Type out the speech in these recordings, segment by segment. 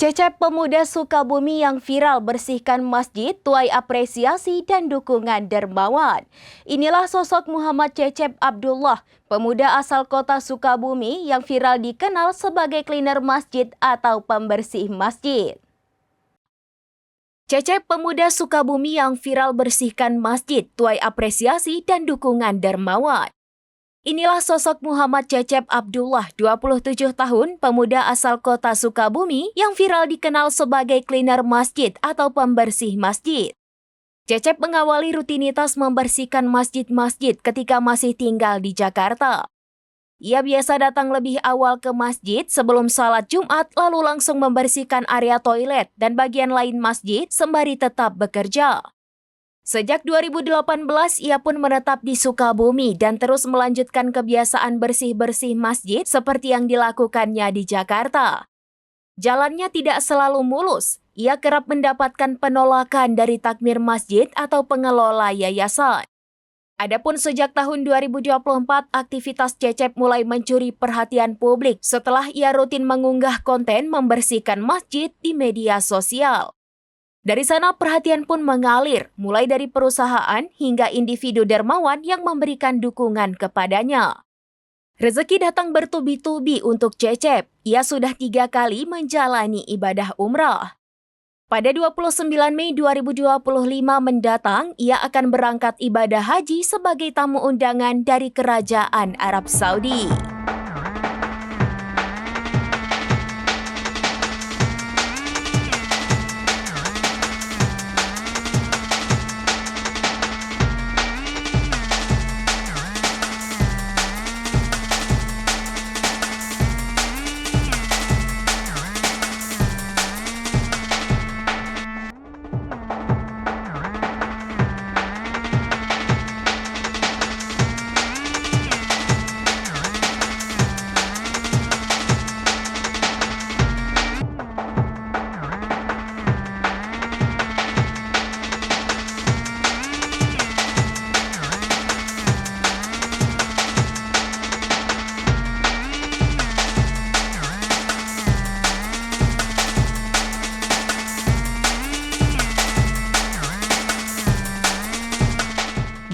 Cecep pemuda Sukabumi yang viral bersihkan masjid tuai apresiasi dan dukungan dermawan. Inilah sosok Muhammad Cecep Abdullah, pemuda asal kota Sukabumi yang viral dikenal sebagai cleaner masjid atau pembersih masjid. Cecep pemuda Sukabumi yang viral bersihkan masjid tuai apresiasi dan dukungan dermawan. Inilah sosok Muhammad Cecep Abdullah, 27 tahun, pemuda asal kota Sukabumi yang viral dikenal sebagai cleaner masjid atau pembersih masjid. Cecep mengawali rutinitas membersihkan masjid-masjid ketika masih tinggal di Jakarta. Ia biasa datang lebih awal ke masjid sebelum salat Jumat lalu langsung membersihkan area toilet dan bagian lain masjid sembari tetap bekerja. Sejak 2018, ia pun menetap di Sukabumi dan terus melanjutkan kebiasaan bersih-bersih masjid seperti yang dilakukannya di Jakarta. Jalannya tidak selalu mulus, ia kerap mendapatkan penolakan dari takmir masjid atau pengelola yayasan. Adapun sejak tahun 2024, aktivitas Cecep mulai mencuri perhatian publik setelah ia rutin mengunggah konten membersihkan masjid di media sosial. Dari sana perhatian pun mengalir, mulai dari perusahaan hingga individu dermawan yang memberikan dukungan kepadanya. Rezeki datang bertubi-tubi untuk Cecep. Ia sudah 3 kali menjalani ibadah umrah. Pada 29 Mei 2025 mendatang, ia akan berangkat ibadah haji sebagai tamu undangan dari Kerajaan Arab Saudi.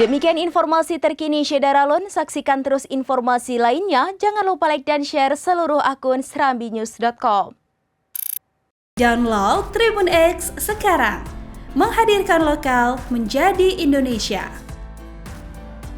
Demikian informasi terkini Syedaralun, saksikan terus informasi lainnya. Jangan lupa like dan share seluruh akun serambinews.com. Download Tribun X sekarang, menghadirkan lokal menjadi Indonesia.